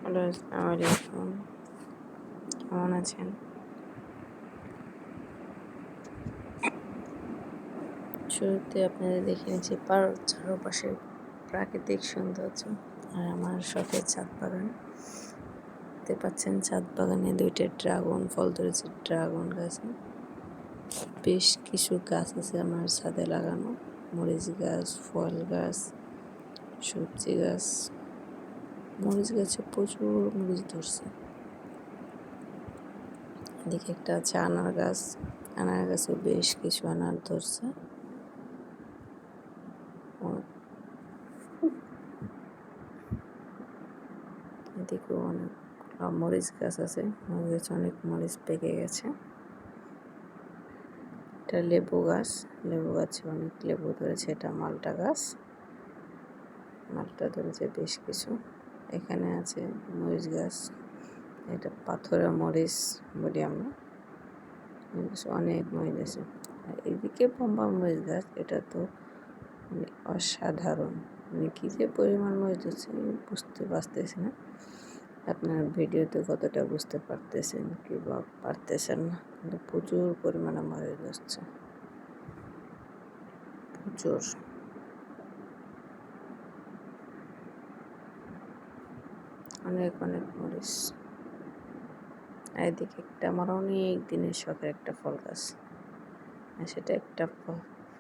Hello, আসসালামু আলাইকুম। কেমন আছেন? শুরুতে আপনাদের দেখে নিচ্ছি চারপাশের প্রাকৃতিক সৌন্দর্য আর আমার শখের ছাদ বাগান। দেখতে পাচ্ছেন ছাদ বাগানে 2টা ড্রাগন ফল ধরেছে। ড্রাগন গাছে বেশ কিছু গাছ আছে আমার ছাদে লাগানো। মরিচ গাছ, ফল গাছ, সবজি গাছ। মরিচ গাছে প্রচুর মরিচ ধরছে। এদিকে একটা আছে আনার গাছ। আনার গাছে বেশ কিছু আনার ধরছে। এদিকেও অনেক মরিচ গাছ আছে। মরিচ গাছে অনেক মরিচ পেকে গেছে। এটা লেবু গাছ। লেবু গাছে অনেক লেবু ধরেছে। এটা মালটা গাছ। মালটা ধরেছে বেশ কিছু। এখানে আছে মরিচ গাছ। এটা পাথরের মরিচ বলি আমরা। অনেক মরিচ আছে। আর এদিকে পম্পা মরিচ গাছ, এটা তো অসাধারণ। কি যে পরিমাণ মরিচ হচ্ছে বুঝতে পারতেছি না। আপনার ভিডিওতে কতটা বুঝতে পারতেছেন কি বা পারতেছেন না, কিন্তু প্রচুর পরিমাণে মরিচ হচ্ছে, প্রচুর। অনেক অনেক মরিচ। আর এদিকে একটা আমার অনেক দিনের শখের একটা ফল গাছ, আর সেটা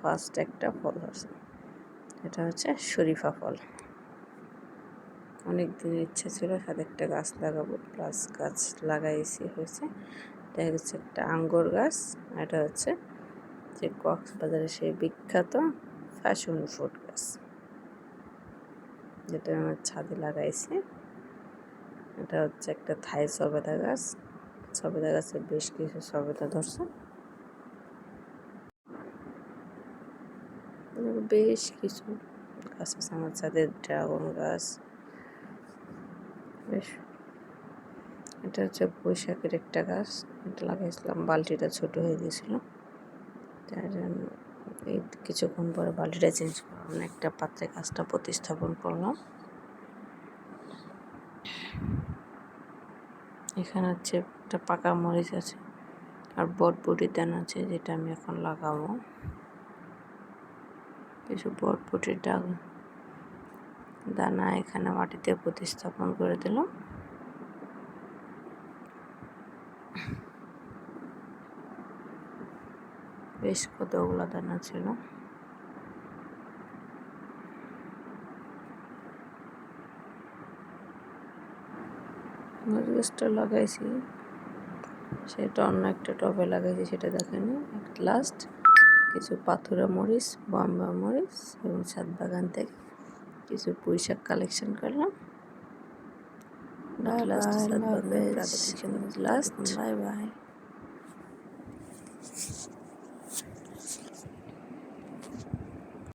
ফার্স্ট একটা ফল আছে। এটা হচ্ছে শরীফা ফল। অনেক দিনের ইচ্ছা ছিল সাথে একটা গাছ লাগাবো, প্লাস গাছ লাগাইছি হয়েছে। এটা হচ্ছে একটা আঙ্গুর গাছ। এটা হচ্ছে যে কক্সবাজারের সেই বিখ্যাত ফ্যাশন ফ্রুট গাছ, যেটা আমার ছাদে লাগাইছি। এটা হচ্ছে একটা থাই সবেদা গাছ। সবেদা গাছে বেশ কিছু সবেদা ধরছে। বেশ কিছু গাছ আছে আমার ছাদে। ড্রাগন গাছ বেশ। এটা হচ্ছে বৈশাখের একটা গাছ। এটা লাগাইছিলাম, বালতিটা ছোট হয়ে গেছিল, তার জন্য এই কিছুক্ষণ পরে বালতিটা চেঞ্জ করলাম, একটা পাত্রে গাছটা প্রতিস্থাপন করলাম। এখানে হচ্ছে একটা পাকা মরিচ আছে আর বটবটির দানা আছে, যেটা আমি এখন লাগাবো। কিছু বটবটির দানা এখানে মাটিতে প্রতিস্থাপন করে দিলাম। বেশ কতগুলো দানা ছিল। মরিচ গাছটা লাগাইছি, সেটা অন্য একটা টবে লাগাইছি, সেটা দেখেনি। লাস্ট কিছু পাথুরা মরিচ, বাম্বা মরিচ এবং ছাদ বাগান থেকে কিছু পুঁইশাক কালেকশন করলাম। লাস্ট।